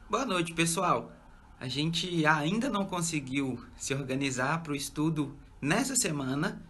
Boa noite, pessoal. A gente ainda não conseguiu se organizar para o estudo nessa semana,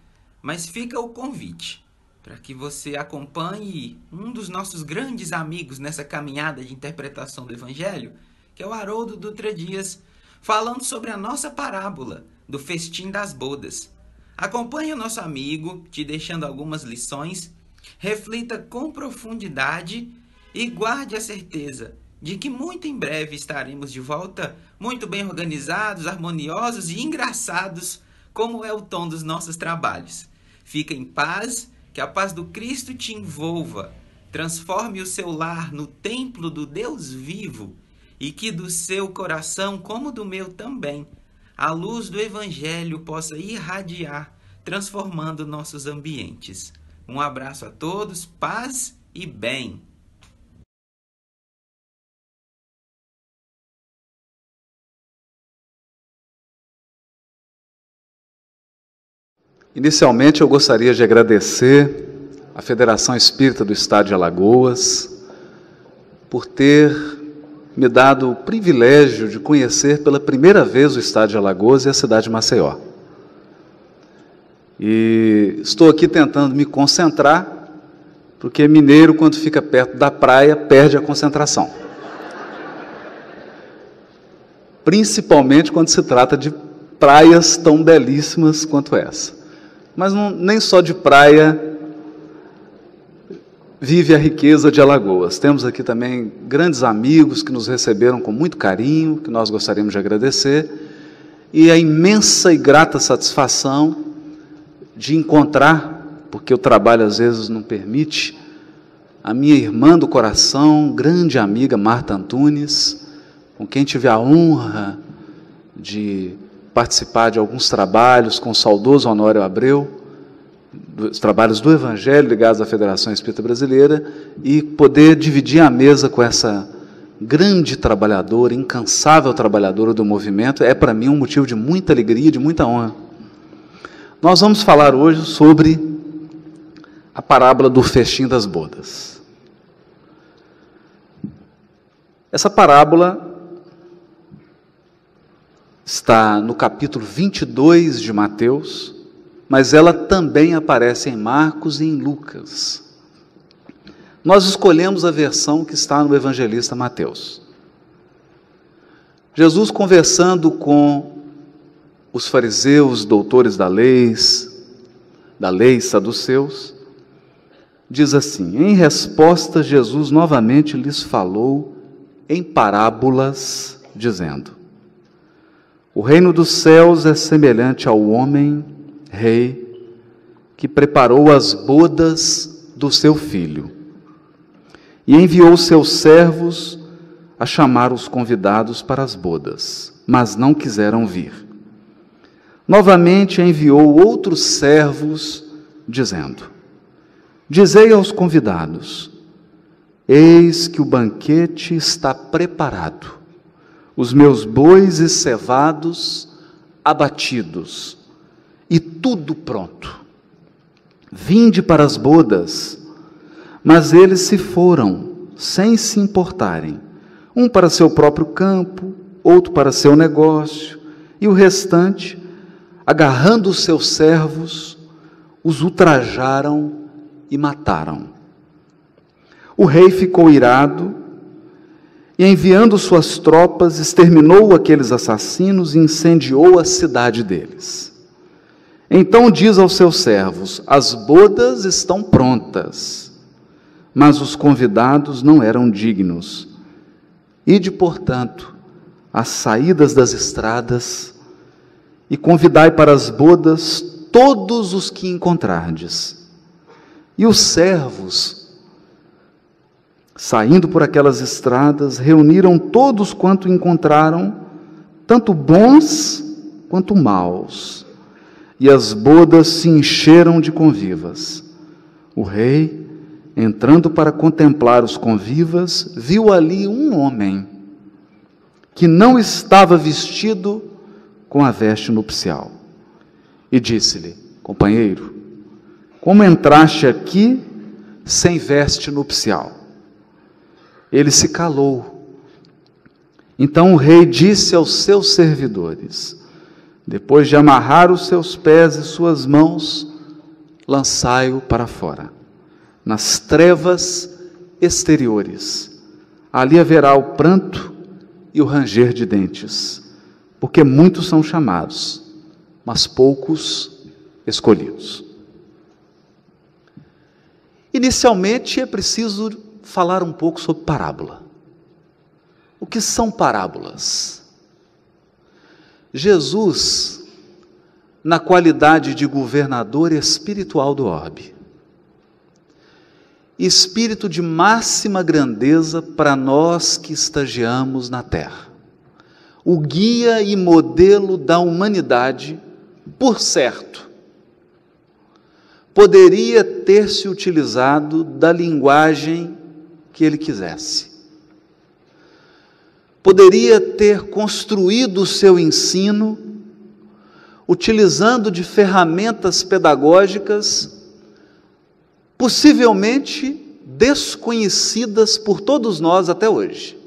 mas fica o convite para que você acompanhe um dos nossos grandes amigos nessa caminhada de interpretação do Evangelho, que é o Haroldo Dutra Dias, falando sobre a nossa parábola do festim das bodas. Acompanhe o nosso amigo, te deixando algumas lições, reflita com profundidade e guarde a certeza de que muito em breve estaremos de volta, muito bem organizados, harmoniosos e engraçados, como é o tom dos nossos trabalhos. Fica em paz, que a paz do Cristo te envolva, transforme o seu lar no templo do Deus vivo e que do seu coração, como do meu também, a luz do Evangelho possa irradiar, transformando nossos ambientes. Um abraço a todos, paz e bem. Inicialmente, eu gostaria de agradecer à Federação Espírita do Estado de Alagoas por ter me dado o privilégio de conhecer pela primeira vez o Estado de Alagoas e a cidade de Maceió. E estou aqui tentando me concentrar, porque mineiro, quando fica perto da praia, perde a concentração. Principalmente quando se trata de praias tão belíssimas quanto essa. Mas nem só de praia vive a riqueza de Alagoas. Temos aqui também grandes amigos que nos receberam com muito carinho, que nós gostaríamos de agradecer, e a imensa e grata satisfação de encontrar, porque o trabalho às vezes não permite, a minha irmã do coração, grande amiga Marta Antunes, com quem tive a honra de participar de alguns trabalhos com o saudoso Honório Abreu, dos trabalhos do Evangelho ligados à Federação Espírita Brasileira, e poder dividir a mesa com essa grande trabalhadora, incansável trabalhadora do movimento, é para mim um motivo de muita alegria, de muita honra. Nós vamos falar hoje sobre a parábola do festim das bodas. Essa parábola está no capítulo 22 de Mateus, mas ela também aparece em Marcos e em Lucas. Nós escolhemos a versão que está no evangelista Mateus. Jesus, conversando com os fariseus, doutores da lei, saduceus, diz assim: em resposta, Jesus novamente lhes falou em parábolas, dizendo: o reino dos céus é semelhante ao homem, rei, que preparou as bodas do seu filho, e enviou seus servos a chamar os convidados para as bodas, mas não quiseram vir. Novamente enviou outros servos, dizendo: dizei aos convidados, eis que o banquete está preparado, os meus bois e cevados abatidos, e tudo pronto. Vinde para as bodas. Mas eles se foram, sem se importarem, um para seu próprio campo, outro para seu negócio, e o restante, agarrando os seus servos, os ultrajaram e mataram. O rei ficou irado, e enviando suas tropas, exterminou aqueles assassinos e incendiou a cidade deles. Então diz aos seus servos: as bodas estão prontas, mas os convidados não eram dignos. Ide, portanto, às saídas das estradas, e convidai para as bodas todos os que encontrardes. E os servos, saindo por aquelas estradas, reuniram todos quanto encontraram, tanto bons quanto maus, e as bodas se encheram de convivas. O rei, entrando para contemplar os convivas, viu ali um homem que não estava vestido com a veste nupcial, e disse-lhe: companheiro, como entraste aqui sem veste nupcial? Ele se calou, Então o rei disse aos seus servidores: depois de amarrar os seus pés e suas mãos, lançai-o para fora, nas trevas exteriores. Ali haverá o pranto e o ranger de dentes, porque muitos são chamados, mas poucos escolhidos. Inicialmente é preciso falar um pouco sobre parábola. O que são parábolas? Jesus, na qualidade de governador espiritual do orbe, espírito de máxima grandeza para nós que estagiamos na terra, o guia e modelo da humanidade, por certo, poderia ter se utilizado da linguagem que ele quisesse. Poderia ter construído o seu ensino utilizando de ferramentas pedagógicas possivelmente desconhecidas por todos nós até hoje.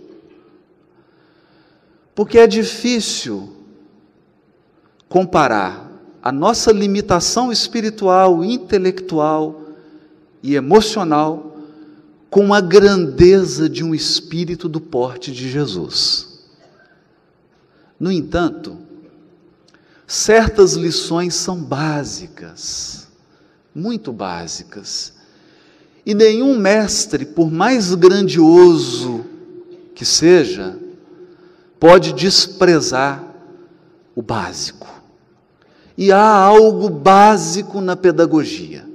Porque é difícil comparar a nossa limitação espiritual, intelectual e emocional com a grandeza de um espírito do porte de Jesus. No entanto, certas lições são básicas, muito básicas, e nenhum mestre, por mais grandioso que seja, pode desprezar o básico. E há algo básico na pedagogia.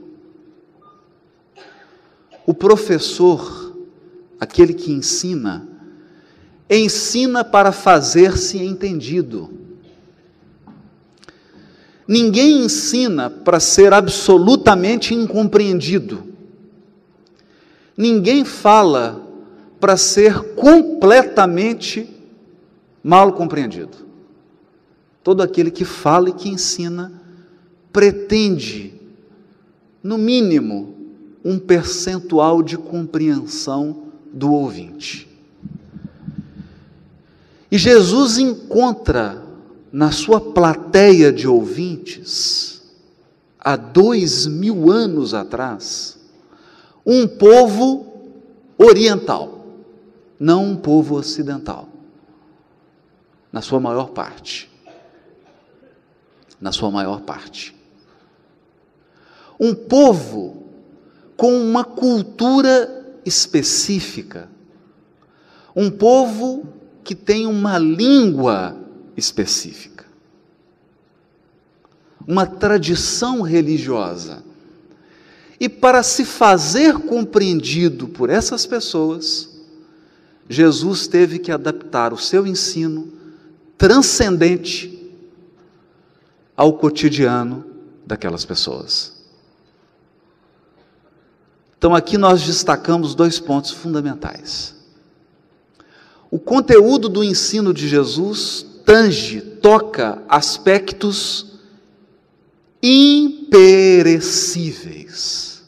O professor, aquele que ensina, ensina para fazer-se entendido. Ninguém ensina para ser absolutamente incompreendido. Ninguém fala para ser completamente mal compreendido. Todo aquele que fala e que ensina pretende, no mínimo, um percentual de compreensão do ouvinte. E Jesus encontra na sua plateia de ouvintes, há 2000 anos atrás, um povo oriental, não um povo ocidental, na sua maior parte. Na sua maior parte. Um povo com uma cultura específica, um povo que tem uma língua específica, uma tradição religiosa. E para se fazer compreendido por essas pessoas, Jesus teve que adaptar o seu ensino transcendente ao cotidiano daquelas pessoas. Então aqui nós destacamos 2 pontos fundamentais. O conteúdo do ensino de Jesus toca aspectos imperecíveis.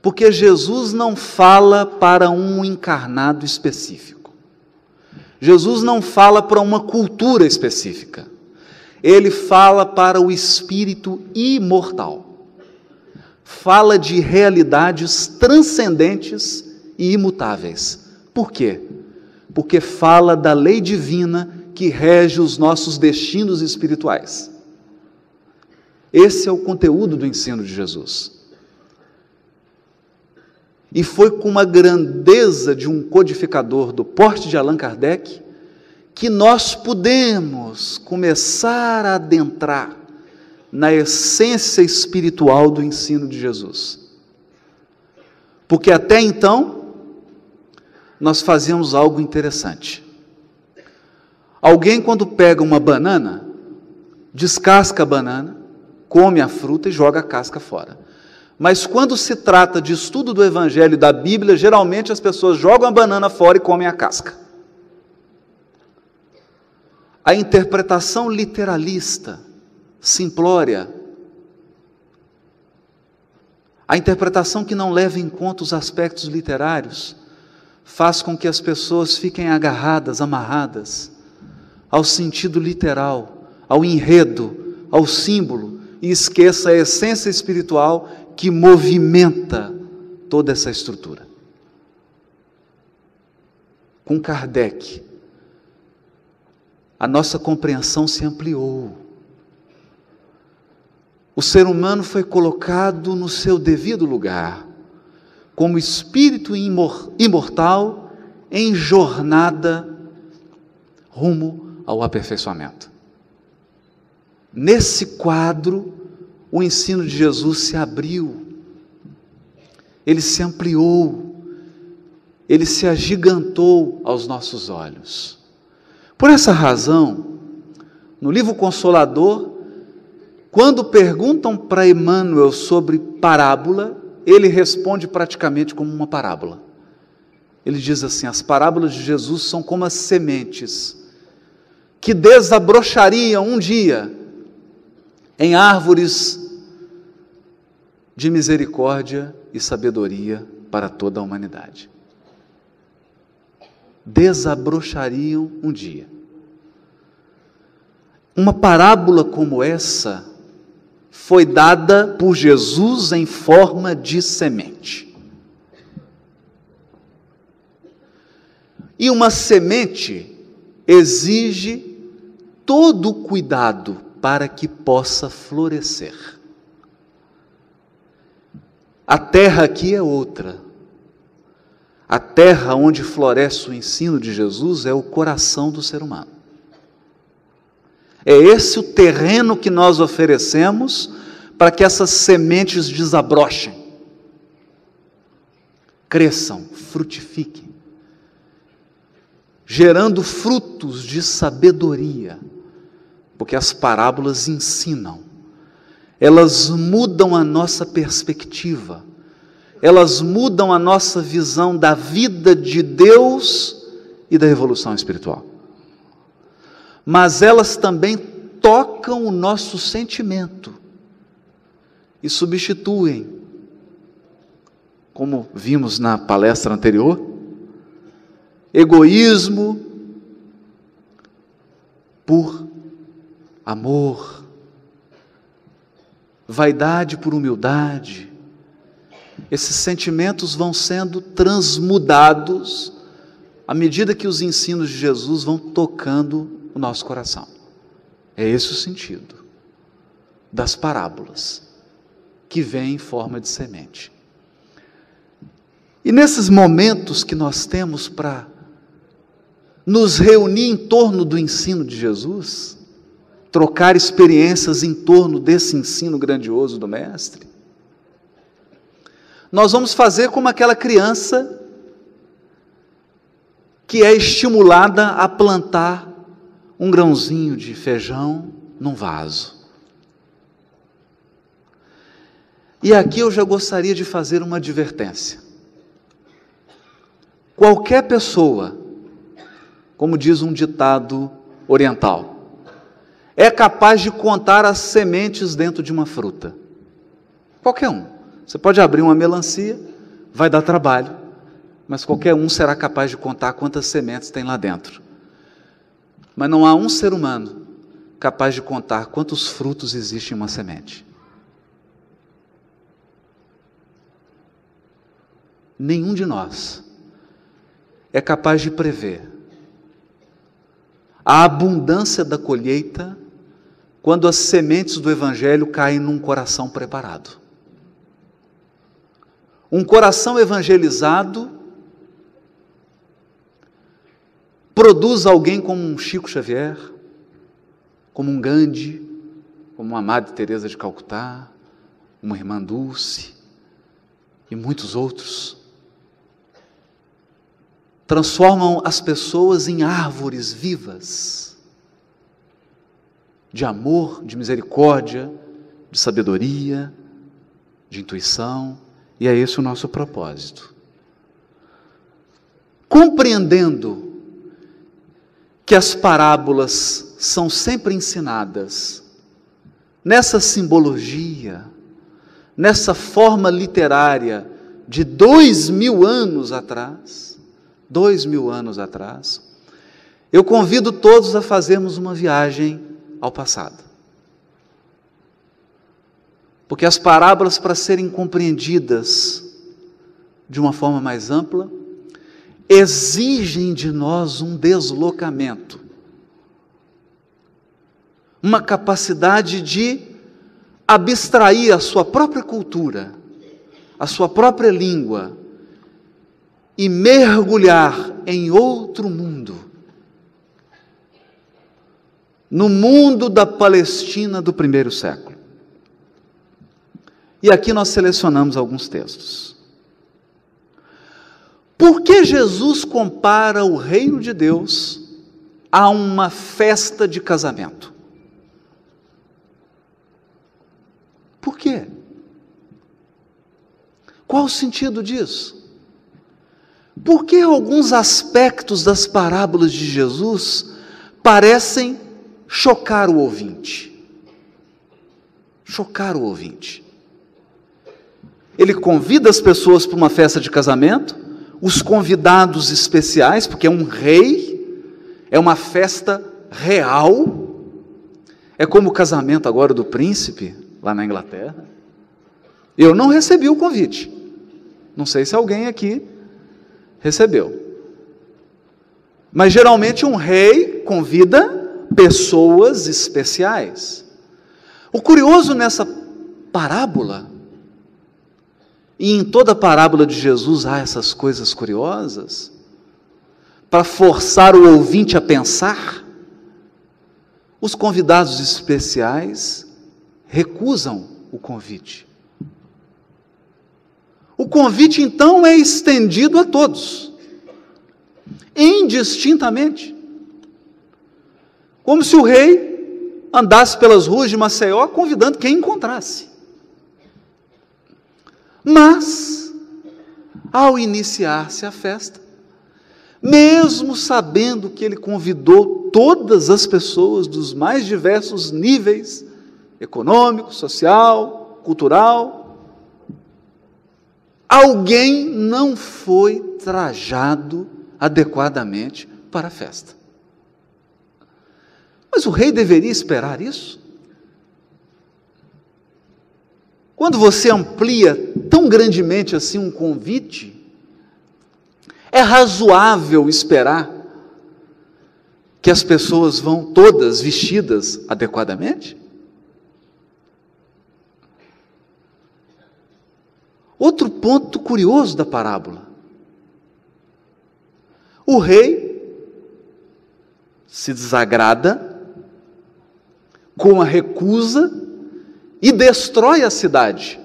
Porque Jesus não fala para um encarnado específico. Jesus não fala para uma cultura específica. Ele fala para o espírito imortal. Fala de realidades transcendentes e imutáveis. Por quê? Porque fala da lei divina que rege os nossos destinos espirituais. Esse é o conteúdo do ensino de Jesus. E foi com uma grandeza de um codificador do porte de Allan Kardec que nós podemos começar a adentrar na essência espiritual do ensino de Jesus. Porque até então, nós fazíamos algo interessante. Alguém, quando pega uma banana, descasca a banana, come a fruta e joga a casca fora. Mas quando se trata de estudo do Evangelho e da Bíblia, geralmente as pessoas jogam a banana fora e comem a casca. A interpretação literalista, simplória, a interpretação que não leva em conta os aspectos literários, faz com que as pessoas fiquem agarradas, amarradas ao sentido literal, ao enredo, ao símbolo, e esqueça a essência espiritual que movimenta toda essa estrutura. Com Kardec, a nossa compreensão se ampliou. O ser humano foi colocado no seu devido lugar, como espírito imortal em jornada rumo ao aperfeiçoamento. Nesse quadro, o ensino de Jesus se abriu, ele se ampliou, ele se agigantou aos nossos olhos. Por essa razão, no livro Consolador, quando perguntam para Emmanuel sobre parábola, ele responde praticamente como uma parábola. Ele diz assim: as parábolas de Jesus são como as sementes que desabrochariam um dia em árvores de misericórdia e sabedoria para toda a humanidade. Desabrochariam um dia. Uma parábola como essa foi dada por Jesus em forma de semente. E uma semente exige todo o cuidado para que possa florescer. A terra aqui é outra. A terra onde floresce o ensino de Jesus é o coração do ser humano. É esse o terreno que nós oferecemos para que essas sementes desabrochem, cresçam, frutifiquem, gerando frutos de sabedoria, porque as parábolas ensinam, elas mudam a nossa perspectiva, elas mudam a nossa visão da vida de Deus e da evolução espiritual. Mas elas também tocam o nosso sentimento e substituem, como vimos na palestra anterior, egoísmo por amor, vaidade por humildade. Esses sentimentos vão sendo transmudados à medida que os ensinos de Jesus vão tocando o nosso coração. É esse o sentido das parábolas, que vêm em forma de semente. E nesses momentos que nós temos para nos reunir em torno do ensino de Jesus, trocar experiências em torno desse ensino grandioso do Mestre, nós vamos fazer como aquela criança que é estimulada a plantar um grãozinho de feijão num vaso. E aqui eu já gostaria de fazer uma advertência. Qualquer pessoa, como diz um ditado oriental, é capaz de contar as sementes dentro de uma fruta. Qualquer um. Você pode abrir uma melancia, vai dar trabalho, mas qualquer um será capaz de contar quantas sementes tem lá dentro. Mas não há um ser humano capaz de contar quantos frutos existem em uma semente. Nenhum de nós é capaz de prever a abundância da colheita quando as sementes do Evangelho caem num coração preparado. Um coração evangelizado produz alguém como um Chico Xavier, como um Gandhi, como uma Madre Teresa de Calcutá, uma Irmã Dulce e muitos outros. Transformam as pessoas em árvores vivas, de amor, de misericórdia, de sabedoria, de intuição, e é esse o nosso propósito. Compreendendo que as parábolas são sempre ensinadas nessa simbologia, nessa forma literária de 2000 anos atrás, 2000 anos atrás, eu convido todos a fazermos uma viagem ao passado. Porque as parábolas, para serem compreendidas de uma forma mais ampla, exigem de nós um deslocamento, uma capacidade de abstrair a sua própria cultura, a sua própria língua, e mergulhar em outro mundo, no mundo da Palestina do primeiro século. E aqui nós selecionamos alguns textos. Por que Jesus compara o reino de Deus a uma festa de casamento? Por quê? Qual o sentido disso? Por que alguns aspectos das parábolas de Jesus parecem chocar o ouvinte? Chocar o ouvinte. Ele convida as pessoas para uma festa de casamento, os convidados especiais, porque é um rei, é uma festa real, é como o casamento agora do príncipe, lá na Inglaterra. Eu não recebi o convite, não sei se alguém aqui recebeu, mas geralmente um rei convida pessoas especiais. O curioso nessa parábola, e em toda a parábola de Jesus há essas coisas curiosas, para forçar o ouvinte a pensar, os convidados especiais recusam o convite. O convite, então, é estendido a todos, indistintamente, como se o rei andasse pelas ruas de Maceió convidando quem encontrasse. Mas, ao iniciar-se a festa, mesmo sabendo que ele convidou todas as pessoas dos mais diversos níveis, econômico, social, cultural, alguém não foi trajado adequadamente para a festa. Mas o rei deveria esperar isso? Quando você amplia tão grandemente assim um convite, é razoável esperar que as pessoas vão todas vestidas adequadamente? Outro ponto curioso da parábola. O rei se desagrada com a recusa e destrói a cidade.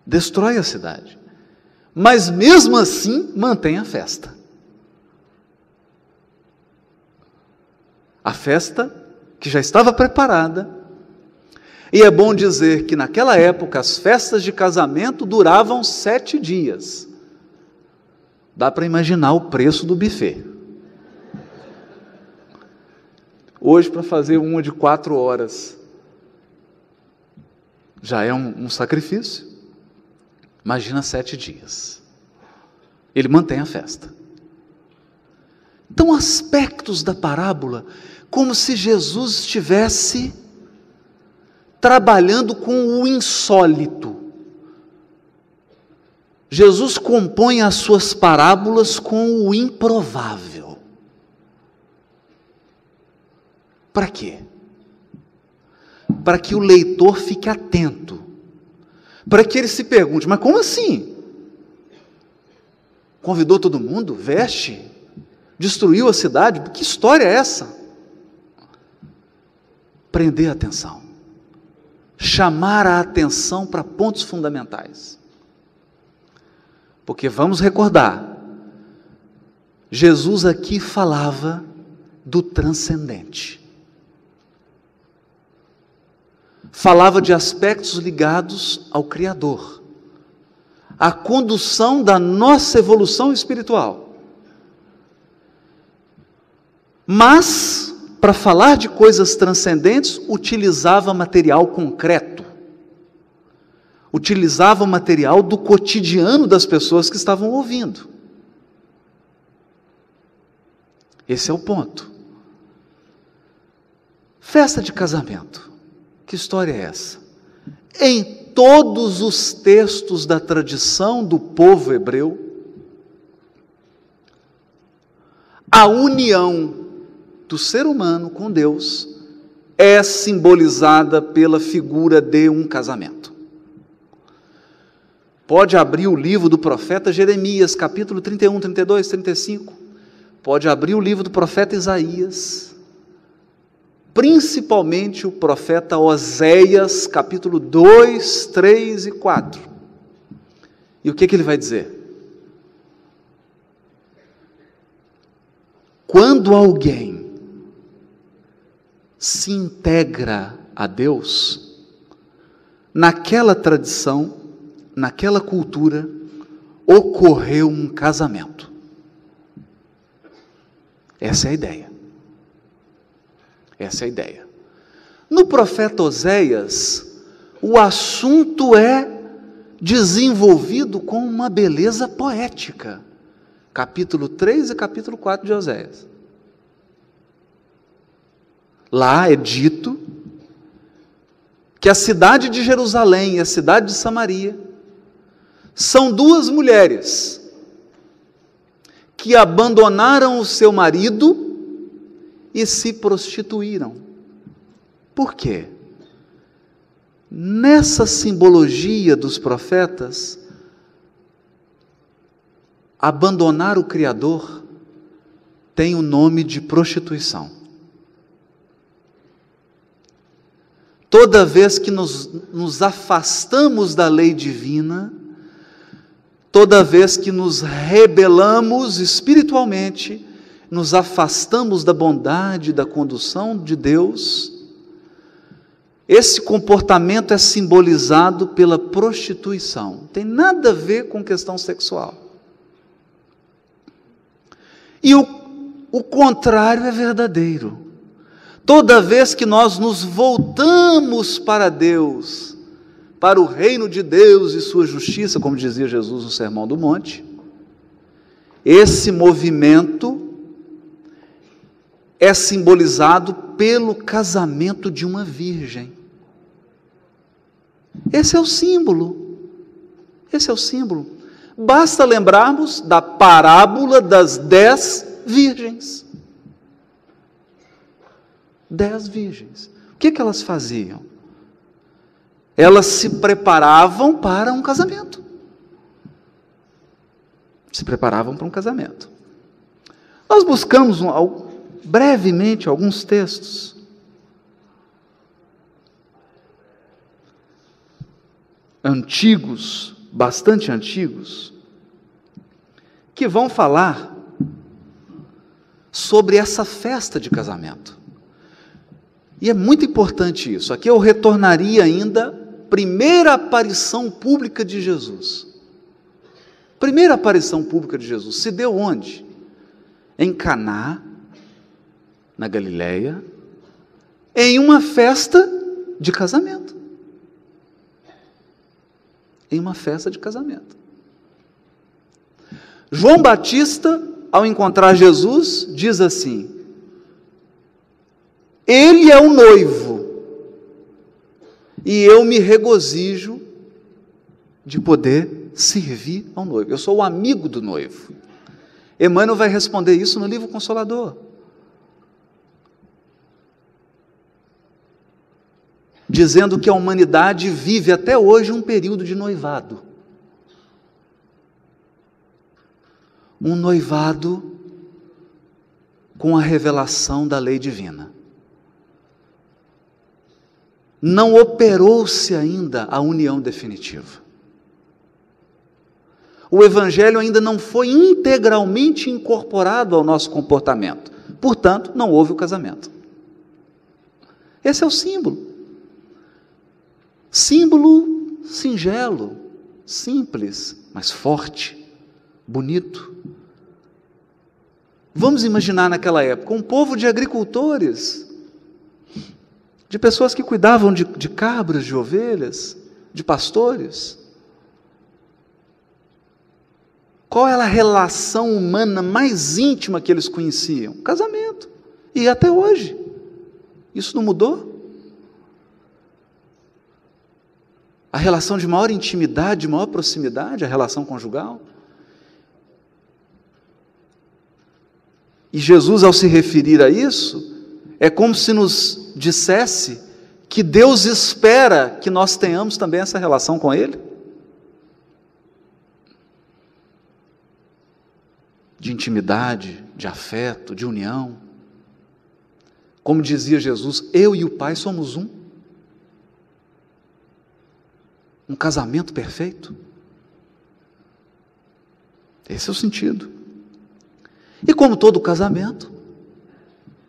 Destrói a cidade. Mas mesmo assim mantém a festa. A festa que já estava preparada. E é bom dizer que naquela época as festas de casamento duravam 7 dias. Dá para imaginar o preço do buffet. Hoje, para fazer uma de 4 horas, já é um sacrifício. Imagina 7 dias. Ele mantém a festa. Então, aspectos da parábola, como se Jesus estivesse trabalhando com o insólito. Jesus compõe as suas parábolas com o improvável. Para quê? Para que o leitor fique atento, para que ele se pergunte, mas como assim? Convidou todo mundo, veste, destruiu a cidade, que história é essa? Prender a atenção, chamar a atenção para pontos fundamentais, porque vamos recordar, Jesus aqui falava do transcendente, falava de aspectos ligados ao Criador, à condução da nossa evolução espiritual. Mas, para falar de coisas transcendentes, utilizava material concreto. utilizava o material do cotidiano das pessoas que estavam ouvindo. Esse é o ponto. Festa de casamento. Que história é essa? Em todos os textos da tradição do povo hebreu, a união do ser humano com Deus é simbolizada pela figura de um casamento. Pode abrir o livro do profeta Jeremias, capítulo 31, 32, 35. Pode abrir o livro do profeta Isaías, principalmente o profeta Oséias, capítulo 2, 3 e 4. E o que ele vai dizer? Quando alguém se integra a Deus, naquela tradição, naquela cultura, ocorreu um casamento. Essa é a ideia. Essa é a ideia. No profeta Oséias, o assunto é desenvolvido com uma beleza poética. Capítulo 3 e capítulo 4 de Oséias. Lá é dito que a cidade de Jerusalém e a cidade de Samaria são duas mulheres que abandonaram o seu marido e se prostituíram. Por quê? Nessa simbologia dos profetas, abandonar o Criador tem o nome de prostituição. Toda vez que nos afastamos da lei divina, toda vez que nos rebelamos espiritualmente, nos afastamos da bondade, da condução de Deus, esse comportamento é simbolizado pela prostituição. Não tem nada a ver com questão sexual. E o contrário é verdadeiro. Toda vez que nós nos voltamos para Deus, para o reino de Deus e sua justiça, como dizia Jesus no Sermão do Monte, esse movimento é simbolizado pelo casamento de uma virgem. Esse é o símbolo. Esse é o símbolo. Basta lembrarmos da parábola das 10 virgens. 10 virgens. O que elas faziam? Elas se preparavam para um casamento. Se preparavam para um casamento. Nós buscamos brevemente alguns textos. Antigos, bastante antigos, que vão falar sobre essa festa de casamento. E é muito importante isso. Aqui eu retornaria ainda à primeira aparição pública de Jesus. Primeira aparição pública de Jesus se deu onde? Em Caná, na Galileia, em uma festa de casamento. Em uma festa de casamento. João Batista, ao encontrar Jesus, diz assim: Ele é o noivo, e eu me regozijo de poder servir ao noivo. Eu sou o amigo do noivo. Emmanuel vai responder isso no livro Consolador. Dizendo que a humanidade vive até hoje um período de noivado. Um noivado com a revelação da lei divina. Não operou-se ainda a união definitiva. O Evangelho ainda não foi integralmente incorporado ao nosso comportamento. Portanto, não houve o casamento. Esse é o símbolo. Símbolo singelo, simples, mas forte, bonito. Vamos imaginar naquela época um povo de agricultores, de pessoas que cuidavam de cabras, de ovelhas, de pastores? Qual era a relação humana mais íntima que eles conheciam? Casamento. E até hoje. Isso não mudou? A relação de maior intimidade, de maior proximidade, a relação conjugal. E Jesus, ao se referir a isso, é como se nos dissesse que Deus espera que nós tenhamos também essa relação com Ele. De intimidade, de afeto, de união. Como dizia Jesus, eu e o Pai somos um. Um casamento perfeito. Esse é o sentido. E como todo casamento,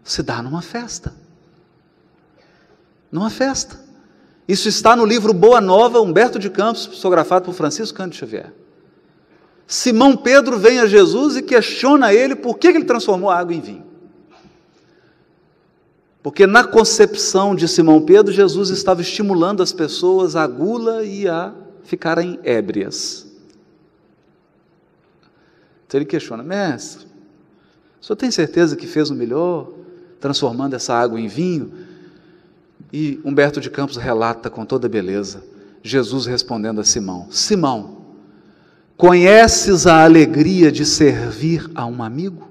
se dá numa festa. Numa festa. Isso está no livro Boa Nova, Humberto de Campos, psicografado por Francisco Cândido Xavier. Simão Pedro vem a Jesus e questiona ele por que ele transformou a água em vinho. Porque na concepção de Simão Pedro, Jesus estava estimulando as pessoas à gula e a ficarem ébrias. Então ele questiona, mestre, o senhor tem certeza que fez o melhor, transformando essa água em vinho? E Humberto de Campos relata com toda beleza, Jesus respondendo a Simão, Simão, conheces a alegria de servir a um amigo?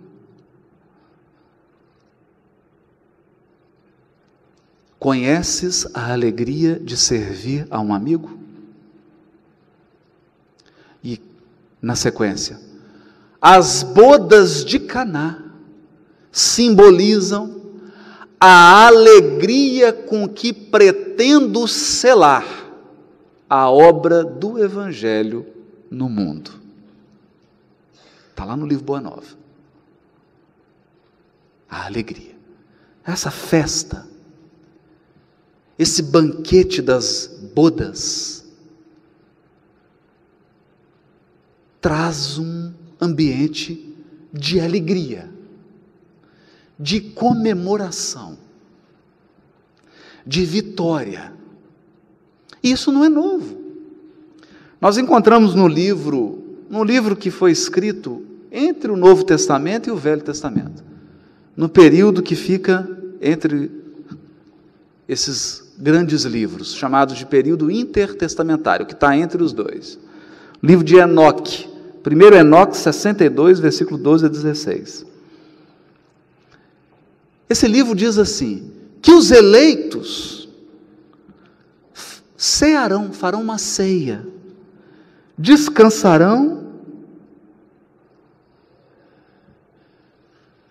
Conheces a alegria de servir a um amigo? E, na sequência, as bodas de Caná simbolizam a alegria com que pretendo selar a obra do Evangelho no mundo. Está lá no livro Boa Nova. A alegria. Essa festa, esse banquete das bodas, traz um ambiente de alegria, de comemoração, de vitória. Isso não é novo. Nós encontramos no livro que foi escrito entre o Novo Testamento e o Velho Testamento, no período que fica entre esses grandes livros, chamados de período intertestamentário, que está entre os dois. O livro de Enoque, 1 Enoque 62, versículo 12 a 16. Esse livro diz assim, que os eleitos cearão, farão uma ceia, descansarão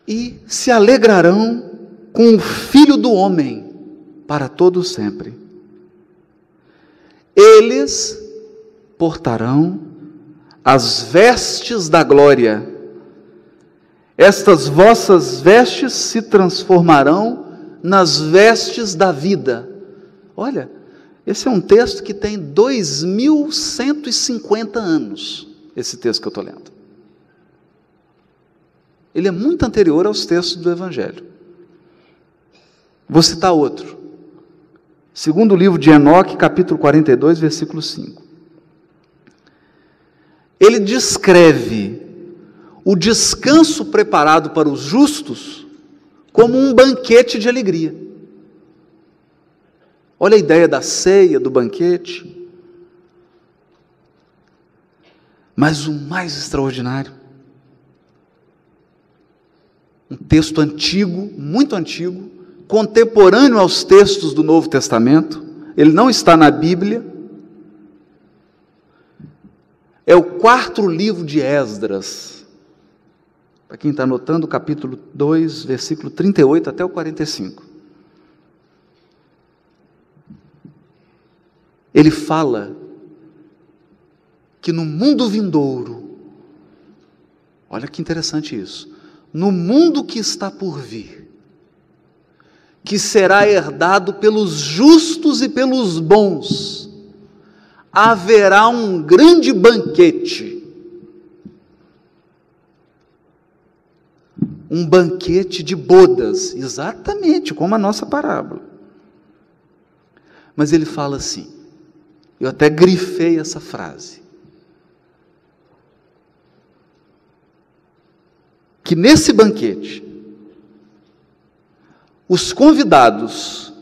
e se alegrarão com o Filho do Homem, para todo sempre. Eles portarão as vestes da glória. Estas vossas vestes se transformarão nas vestes da vida. Olha, esse é um texto que tem 2150 anos, esse texto que eu estou lendo. Ele é muito anterior aos textos do Evangelho. Vou citar outro. Segundo o livro de Enoque, capítulo 42, versículo 5. Ele descreve o descanso preparado para os justos como um banquete de alegria. Olha a ideia da ceia, do banquete. Mas o mais extraordinário, um texto antigo, muito antigo, contemporâneo aos textos do Novo Testamento, ele não está na Bíblia, é o 4º livro de Esdras, para quem está anotando, capítulo 2, versículo 38 até o 45. Ele fala que no mundo vindouro, olha que interessante isso, no mundo que está por vir, que será herdado pelos justos e pelos bons, haverá um grande banquete. Um banquete de bodas, exatamente como a nossa parábola. Mas ele fala assim, Eu até grifei essa frase. Que nesse banquete, os convidados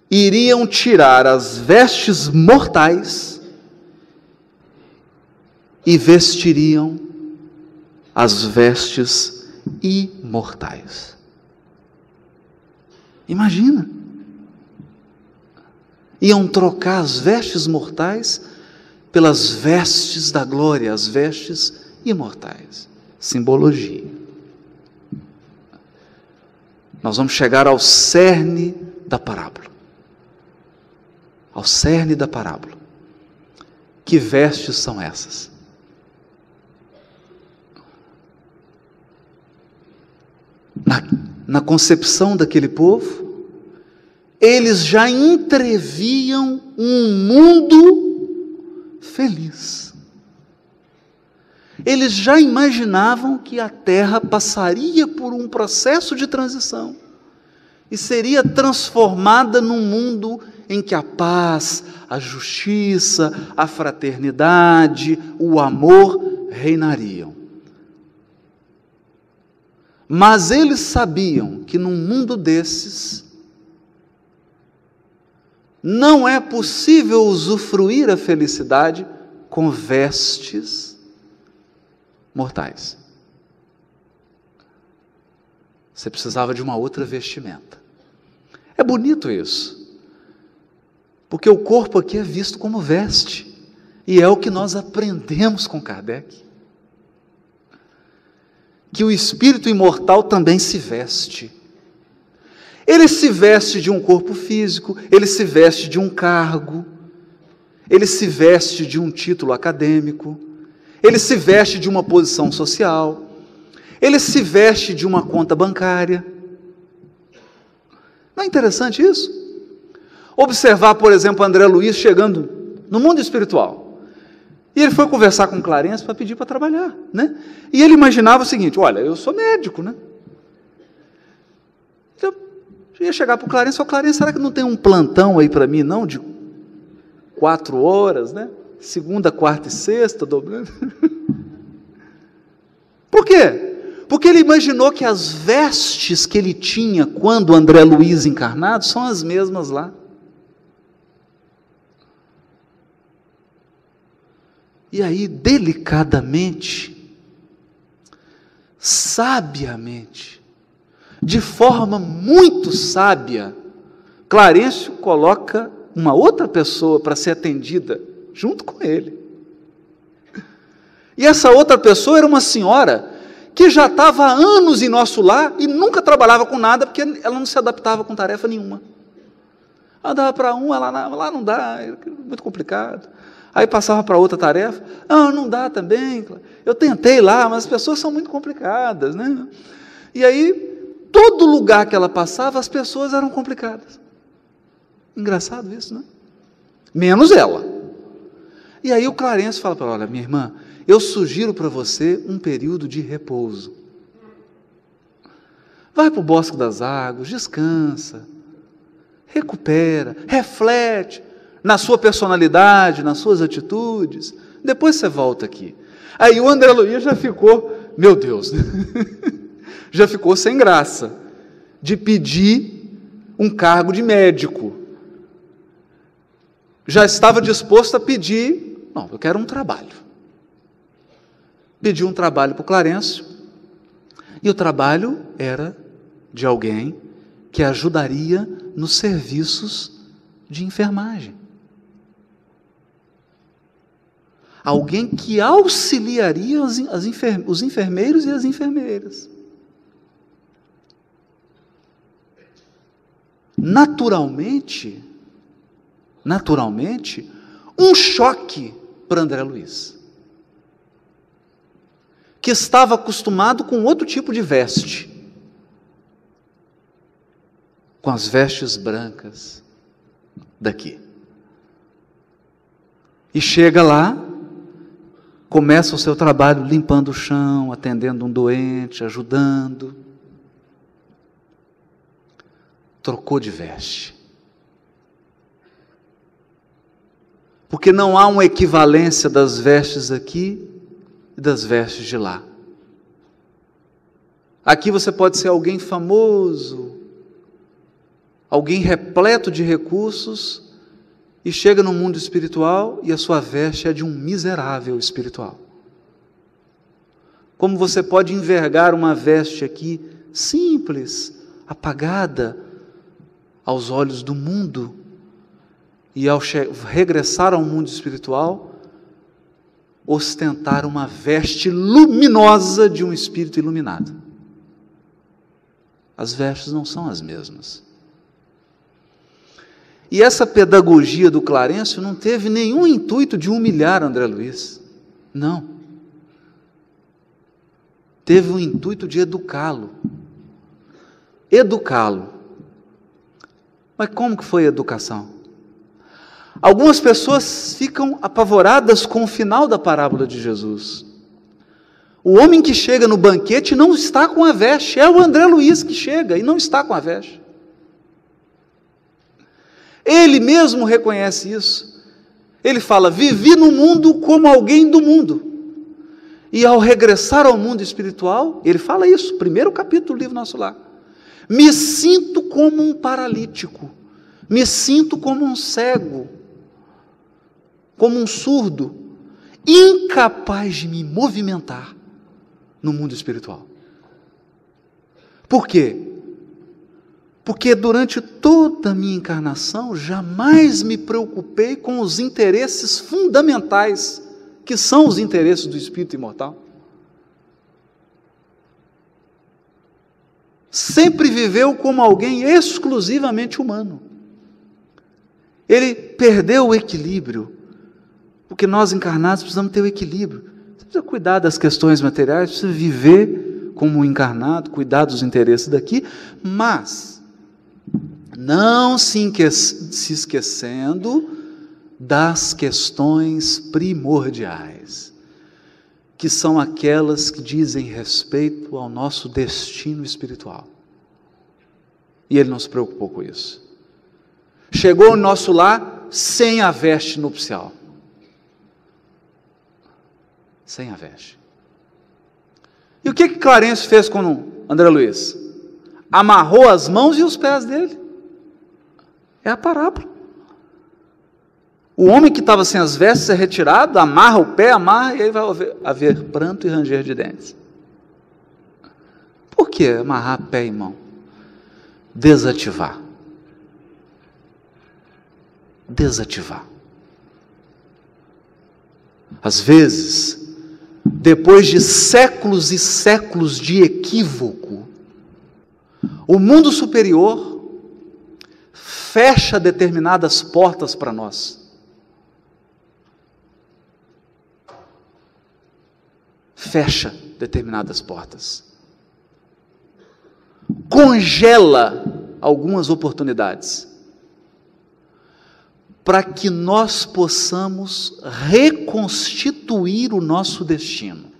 iriam tirar as vestes mortais e vestiriam as vestes imortais. Imagina! Iam trocar as vestes mortais pelas vestes da glória, as vestes imortais. Simbologia. Nós vamos chegar ao cerne da parábola. Ao cerne da parábola. Que vestes são essas? Na concepção daquele povo, eles já entreviam um mundo feliz. Eles já imaginavam que a terra passaria por um processo de transição e seria transformada num mundo em que a paz, a justiça, a fraternidade, o amor reinariam. Mas eles sabiam que num mundo desses não é possível usufruir a felicidade com vestes mortais. Você precisava de uma outra vestimenta. É bonito isso, porque o corpo aqui é visto como veste, e é o que nós aprendemos com Kardec. Que o espírito imortal também se veste. Ele se veste de um corpo físico, ele se veste de um cargo, ele se veste de um título acadêmico, ele se veste de uma posição social, ele se veste de uma conta bancária. Não é interessante isso? Observar, por exemplo, André Luiz chegando no mundo espiritual. E ele foi conversar com Clarence para pedir para trabalhar, né? E ele imaginava o seguinte: olha, eu sou médico, né? Então, eu ia chegar para o Clarence e falar: Clarence, será que não tem um plantão aí para mim, não? De 4 horas, né? Segunda, quarta e sexta, dobrando. Por quê? Porque ele imaginou que as vestes que ele tinha quando André Luiz encarnado são as mesmas lá. E aí, delicadamente, sabiamente, de forma muito sábia, Clarencio coloca uma outra pessoa para ser atendida junto com ele. E essa outra pessoa era uma senhora que já estava há anos em nosso lar e nunca trabalhava com nada, porque ela não se adaptava com tarefa nenhuma. Ela dava para um, ela lá não dá, é muito complicado. Aí passava para outra tarefa, não dá também, eu tentei lá, mas as pessoas são muito complicadas, né? E aí, todo lugar que ela passava, as pessoas eram complicadas. Engraçado isso, né? Menos ela. E aí o Clarence fala para ela: olha, minha irmã, eu sugiro para você um período de repouso. Vai para o Bosque das Águas, descansa, recupera, reflete na sua personalidade, nas suas atitudes, depois você volta aqui. Aí o André Luiz já ficou, meu Deus, já ficou sem graça de pedir um cargo de médico. Já estava disposto a pedir, não, eu quero um trabalho. Pediu um trabalho para o Clarencio, e o trabalho era de alguém que ajudaria nos serviços de enfermagem. Alguém que auxiliaria os enfermeiros e as enfermeiras. Naturalmente, um choque para André Luiz, que estava acostumado com outro tipo de veste, com as vestes brancas daqui. E chega lá, começa o seu trabalho limpando o chão, atendendo um doente, ajudando. Trocou de veste. Porque não há uma equivalência das vestes aqui e das vestes de lá. Aqui você pode ser alguém famoso, alguém repleto de recursos, e chega no mundo espiritual e a sua veste é de um miserável espiritual. Como você pode envergar uma veste aqui simples, apagada aos olhos do mundo, e ao regressar ao mundo espiritual, ostentar uma veste luminosa de um espírito iluminado. As vestes não são as mesmas. E essa pedagogia do Clarencio não teve nenhum intuito de humilhar André Luiz. Não. Teve o intuito de educá-lo. Educá-lo. Mas como que foi a educação? Algumas pessoas ficam apavoradas com o final da parábola de Jesus. O homem que chega no banquete não está com a veste, é o André Luiz que chega e não está com a veste. Ele mesmo reconhece isso. Ele fala: vivi no mundo como alguém do mundo. E ao regressar ao mundo espiritual, ele fala isso, primeiro capítulo do livro Nosso Lar. Me sinto como um paralítico, me sinto como um cego, como um surdo, incapaz de me movimentar no mundo espiritual. Por quê? Porque durante toda a minha encarnação, jamais me preocupei com os interesses fundamentais, que são os interesses do espírito imortal. Sempre viveu como alguém exclusivamente humano. Ele perdeu o equilíbrio, porque nós encarnados precisamos ter o equilíbrio. Você precisa cuidar das questões materiais, precisa viver como um encarnado, cuidar dos interesses daqui, mas não se esquecendo das questões primordiais, que são aquelas que dizem respeito ao nosso destino espiritual. E ele não se preocupou com isso. Chegou ao nosso lar sem a veste nupcial. Sem a veste. E o que Clarencio fez com André Luiz? Amarrou as mãos e os pés dele. É a parábola. O homem que estava sem as vestes é retirado, amarra o pé, amarra, e aí vai haver pranto e ranger de dentes. Por que amarrar pé e mão? Desativar. Desativar. Às vezes, depois de séculos e séculos de equívoco, o mundo superior fecha determinadas portas para nós. Fecha determinadas portas. Congela algumas oportunidades, para que nós possamos reconstituir o nosso destino.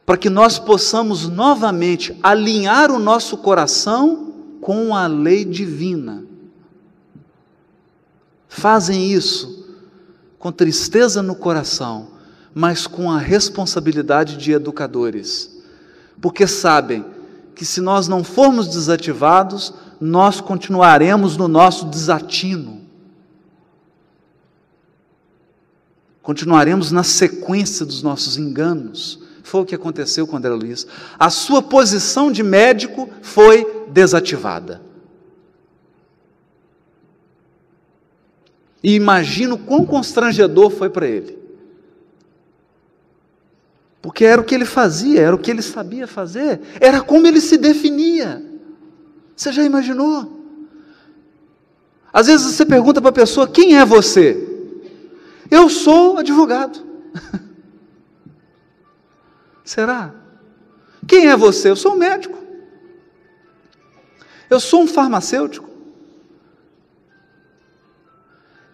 Para que nós possamos novamente alinhar o nosso coração com a lei divina. Fazem isso com tristeza no coração, mas com a responsabilidade de educadores, porque sabem que se nós não formos desativados, nós continuaremos no nosso desatino, continuaremos na sequência dos nossos enganos. Foi o que aconteceu com André Luiz. A sua posição de médico foi desativada. E imagino quão constrangedor foi para ele. Porque era o que ele fazia, era o que ele sabia fazer, era como ele se definia. Você já imaginou? Às vezes você pergunta para a pessoa: quem é você? Eu sou advogado. Será? Quem é você? Eu sou um médico. Eu sou um farmacêutico.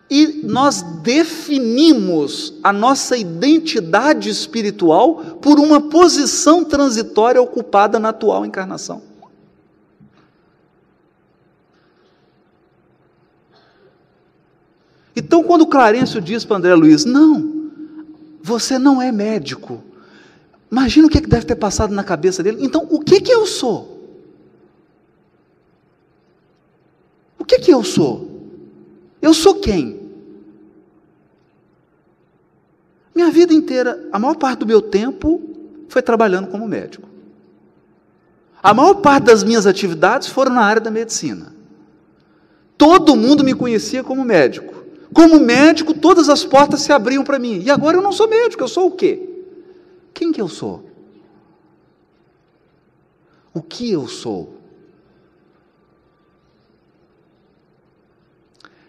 E nós definimos a nossa identidade espiritual por uma posição transitória ocupada na atual encarnação. Então, quando o Clarencio diz para André Luiz, não, você não é médico, imagina o que deve ter passado na cabeça dele. Então, o que eu sou? O que eu sou? Eu sou quem? Minha vida inteira, a maior parte do meu tempo foi trabalhando como médico. A maior parte das minhas atividades foram na área da medicina. Todo mundo me conhecia como médico. Como médico, todas as portas se abriam para mim. E agora eu não sou médico, eu sou o quê? Quem que eu sou? O que eu sou?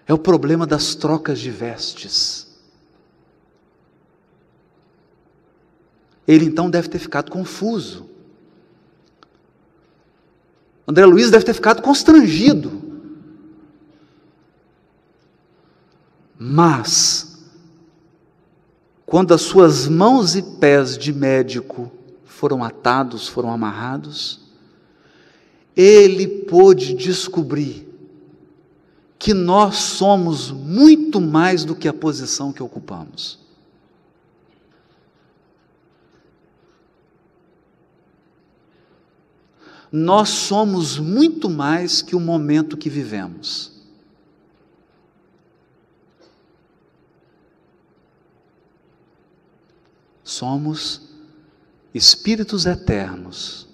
É o problema das trocas de vestes. Ele então deve ter ficado confuso. André Luiz deve ter ficado constrangido. Mas, quando as suas mãos e pés de médico foram atados, foram amarrados, ele pôde descobrir que nós somos muito mais do que a posição que ocupamos. Nós somos muito mais que o momento que vivemos. Somos espíritos eternos,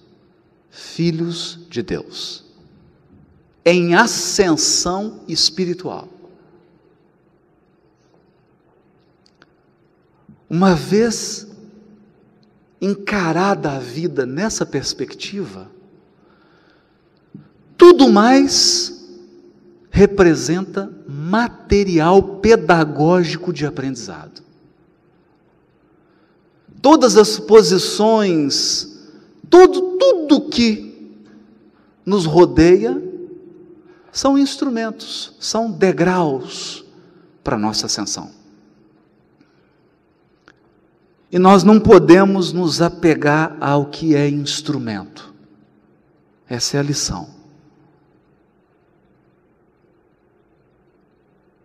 filhos de Deus, em ascensão espiritual. Uma vez encarada a vida nessa perspectiva, tudo mais representa material pedagógico de aprendizado. Todas as posições, tudo que nos rodeia, são instrumentos, são degraus para a nossa ascensão. E nós não podemos nos apegar ao que é instrumento. Essa é a lição.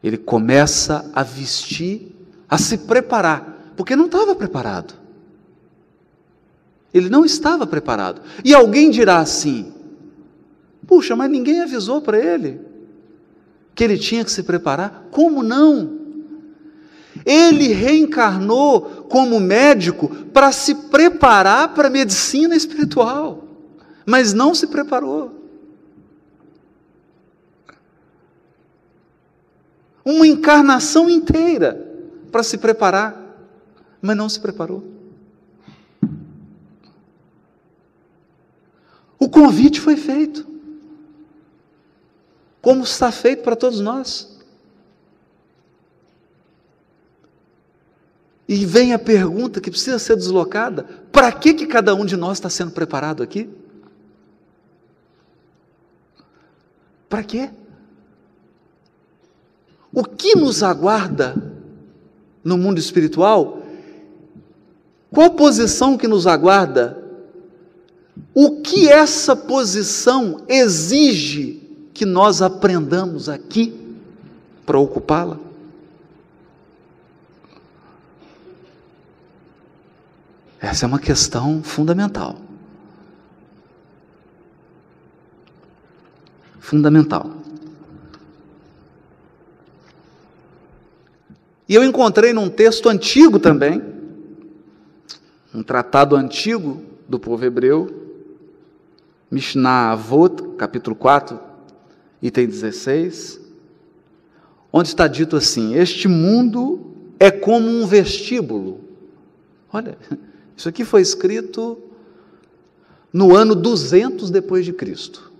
Ele começa a vestir, a se preparar, porque não estava preparado. Ele não estava preparado. E alguém dirá assim, puxa, mas ninguém avisou para ele que ele tinha que se preparar? Como não? Ele reencarnou como médico para se preparar para a medicina espiritual, mas não se preparou. Uma encarnação inteira para se preparar, mas não se preparou. O convite foi feito, como está feito para todos nós. E vem a pergunta que precisa ser deslocada: para que cada um de nós está sendo preparado aqui? Para quê? O que nos aguarda no mundo espiritual? Qual posição que nos aguarda? O que essa posição exige que nós aprendamos aqui para ocupá-la? Essa é uma questão fundamental. Fundamental. E eu encontrei num texto antigo também, um tratado antigo do povo hebreu, Mishnah Avot, capítulo 4, item 16, onde está dito assim: este mundo é como um vestíbulo. Olha, isso aqui foi escrito no ano 200 depois de Cristo,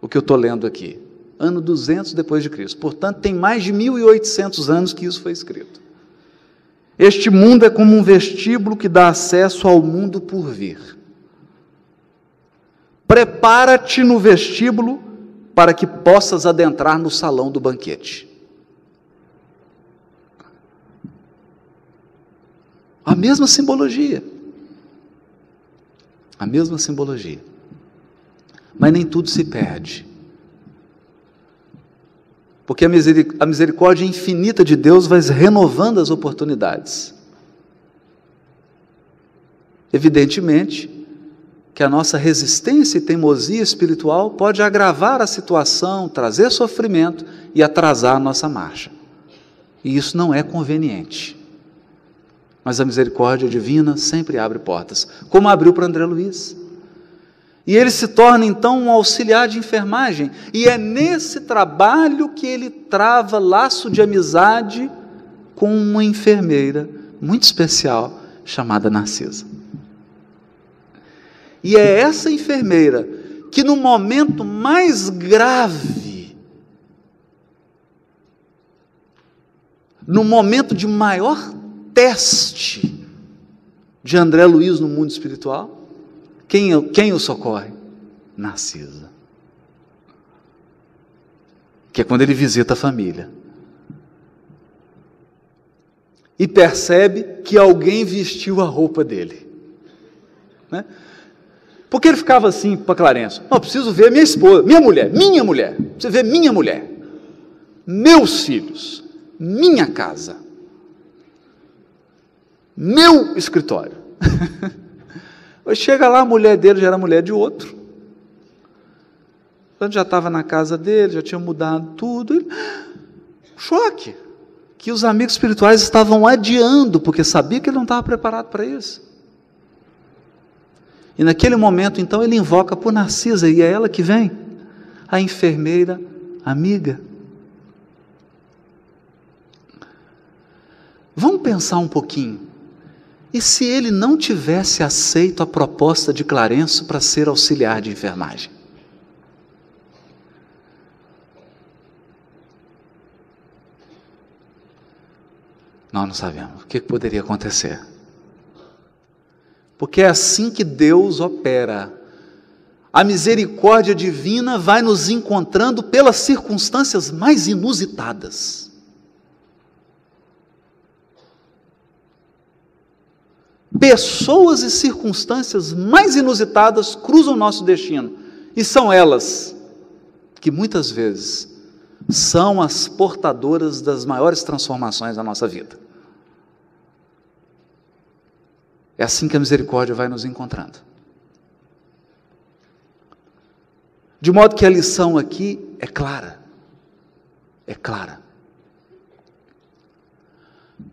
o que eu estou lendo aqui, ano 200 depois de Cristo, portanto tem mais de 1800 anos que isso foi escrito. Este mundo é como um vestíbulo que dá acesso ao mundo por vir. Prepara-te no vestíbulo para que possas adentrar no salão do banquete. A mesma simbologia. A mesma simbologia. Mas nem tudo se perde. Porque a misericórdia infinita de Deus vai renovando as oportunidades. Evidentemente que a nossa resistência e teimosia espiritual pode agravar a situação, trazer sofrimento e atrasar a nossa marcha. E isso não é conveniente. Mas a misericórdia divina sempre abre portas, como abriu para André Luiz. E ele se torna então um auxiliar de enfermagem, e é nesse trabalho que ele trava laço de amizade com uma enfermeira muito especial, chamada Narcisa. E é essa enfermeira que no momento mais grave, no momento de maior teste de André Luiz no mundo espiritual, quem o socorre? Narcisa. Que é quando ele visita a família. E percebe que alguém vestiu a roupa dele. Né? Porque ele ficava assim para Clarencio: não, preciso ver minha esposa, minha mulher, preciso ver minha mulher, meus filhos, minha casa, meu escritório. Chega lá, a mulher dele já era mulher de outro. Quando já estava na casa dele, já tinha mudado tudo. Choque, que os amigos espirituais estavam adiando, porque sabia que ele não estava preparado para isso. E naquele momento, então, ele invoca por Narcisa, e é ela que vem, a enfermeira amiga. Vamos pensar um pouquinho. E se ele não tivesse aceito a proposta de Clarencio para ser auxiliar de enfermagem? Nós não sabemos o que poderia acontecer. Porque é assim que Deus opera. A misericórdia divina vai nos encontrando pelas circunstâncias mais inusitadas. Pessoas e circunstâncias mais inusitadas cruzam o nosso destino, e são elas que muitas vezes são as portadoras das maiores transformações da nossa vida. É assim que a misericórdia vai nos encontrando. De modo que a lição aqui é clara. É clara.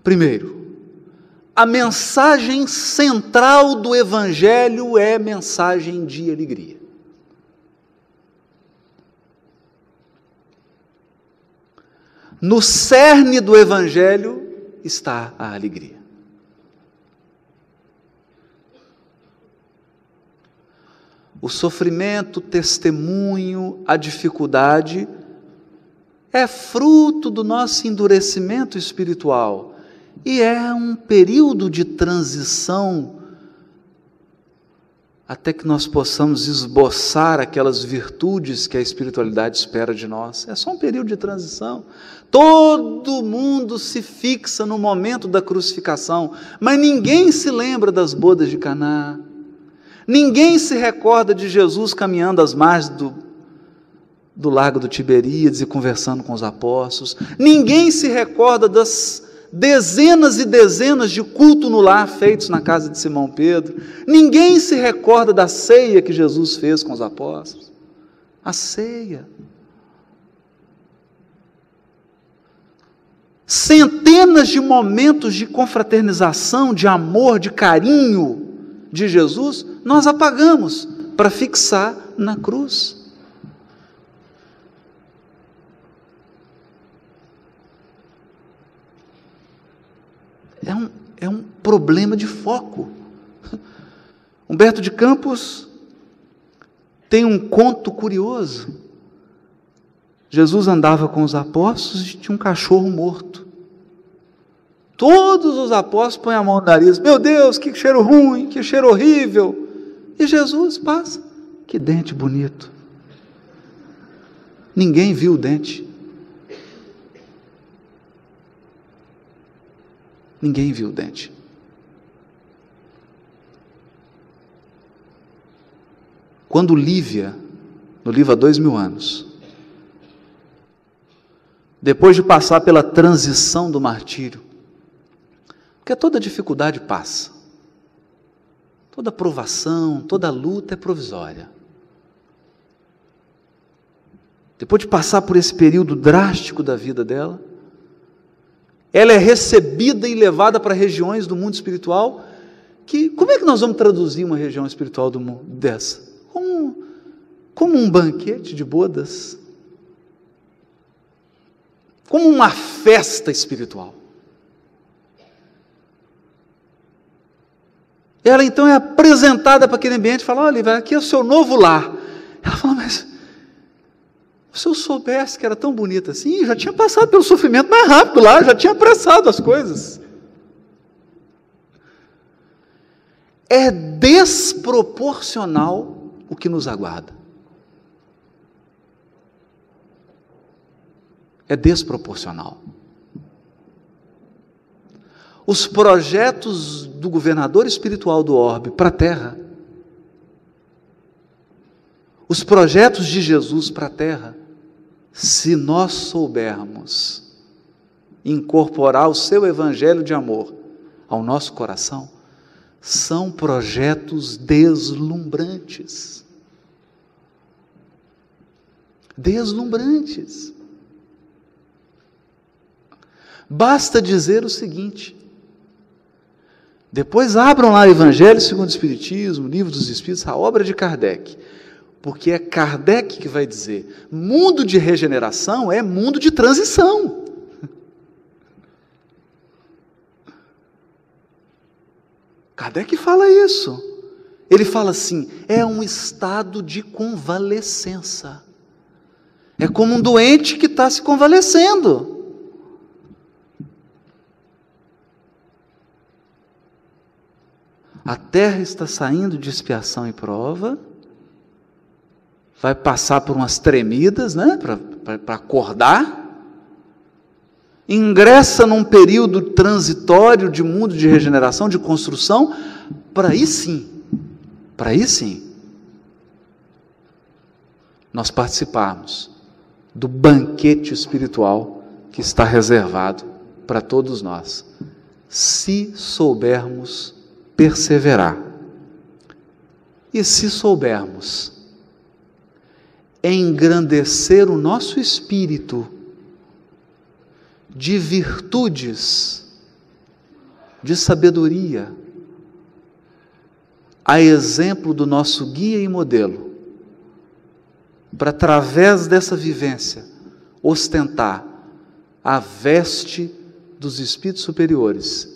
Primeiro, a mensagem central do Evangelho é mensagem de alegria. No cerne do Evangelho está a alegria. O sofrimento, o testemunho, a dificuldade é fruto do nosso endurecimento espiritual. E é um período de transição até que nós possamos esboçar aquelas virtudes que a espiritualidade espera de nós. É só um período de transição. Todo mundo se fixa no momento da crucificação, mas ninguém se lembra das bodas de Caná. Ninguém se recorda de Jesus caminhando às margens do lago do Tiberíades e conversando com os apóstolos. Ninguém se recorda das dezenas e dezenas de culto no lar feitos na casa de Simão Pedro. Ninguém se recorda da ceia que Jesus fez com os apóstolos. A ceia. Centenas de momentos de confraternização, de amor, de carinho de Jesus, nós apagamos para fixar na cruz. É um problema de foco. Humberto de Campos tem um conto curioso. Jesus andava com os apóstolos e tinha um cachorro morto. Todos os apóstolos põem a mão no nariz. Meu Deus, que cheiro ruim, que cheiro horrível. E Jesus passa. Que dente bonito. Ninguém viu o dente. Ninguém viu o dente. Quando Lívia, no livro Há 2000 anos, depois de passar pela transição do martírio, porque toda dificuldade passa, toda provação, toda luta é provisória. Depois de passar por esse período drástico da vida dela, ela é recebida e levada para regiões do mundo espiritual que, como é que nós vamos traduzir uma região espiritual do mundo dessa? Como um banquete de bodas, como uma festa espiritual. Ela então é apresentada para aquele ambiente e fala: olha, aqui é o seu novo lar. Ela fala: mas se eu soubesse que era tão bonita assim, eu já tinha passado pelo sofrimento mais rápido lá, já tinha apressado as coisas. É desproporcional o que nos aguarda. É desproporcional. Os projetos do governador espiritual do orbe para a terra, os projetos de Jesus para a terra, se nós soubermos incorporar o seu evangelho de amor ao nosso coração, são projetos deslumbrantes. Deslumbrantes. Basta dizer o seguinte: depois abram lá o Evangelho segundo o Espiritismo, o Livro dos Espíritos, a obra de Kardec, porque é Kardec que vai dizer: mundo de regeneração é mundo de transição. Kardec fala isso. Ele fala assim: é um estado de convalescença. É como um doente que está se convalescendo. A terra está saindo de expiação e prova, vai passar por umas tremidas, né, para acordar, ingressa num período transitório de mundo de regeneração, de construção, para aí sim, nós participarmos do banquete espiritual que está reservado para todos nós, se soubermos perseverar. E se soubermos engrandecer o nosso espírito de virtudes, de sabedoria, a exemplo do nosso guia e modelo, para através dessa vivência ostentar a veste dos espíritos superiores,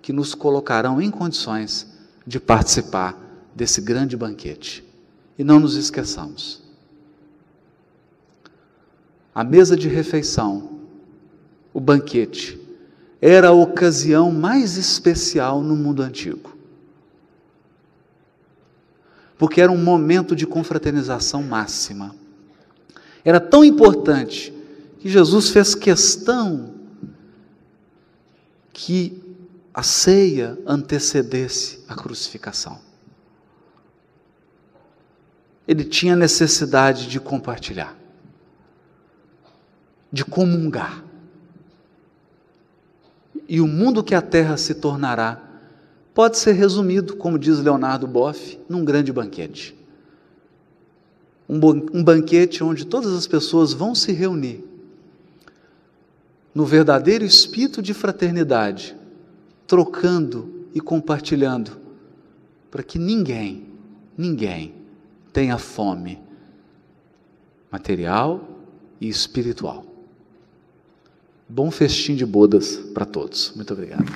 que nos colocarão em condições de participar desse grande banquete. E não nos esqueçamos, a mesa de refeição, o banquete, era a ocasião mais especial no mundo antigo, porque era um momento de confraternização máxima. Era tão importante que Jesus fez questão que a ceia antecedesse a crucificação. Ele tinha necessidade de compartilhar, de comungar. E o mundo que a terra se tornará pode ser resumido, como diz Leonardo Boff, num grande banquete. Um banquete onde todas as pessoas vão se reunir no verdadeiro espírito de fraternidade, trocando e compartilhando, para que ninguém tenha fome material e espiritual. Bom festim de bodas para todos. Muito obrigado.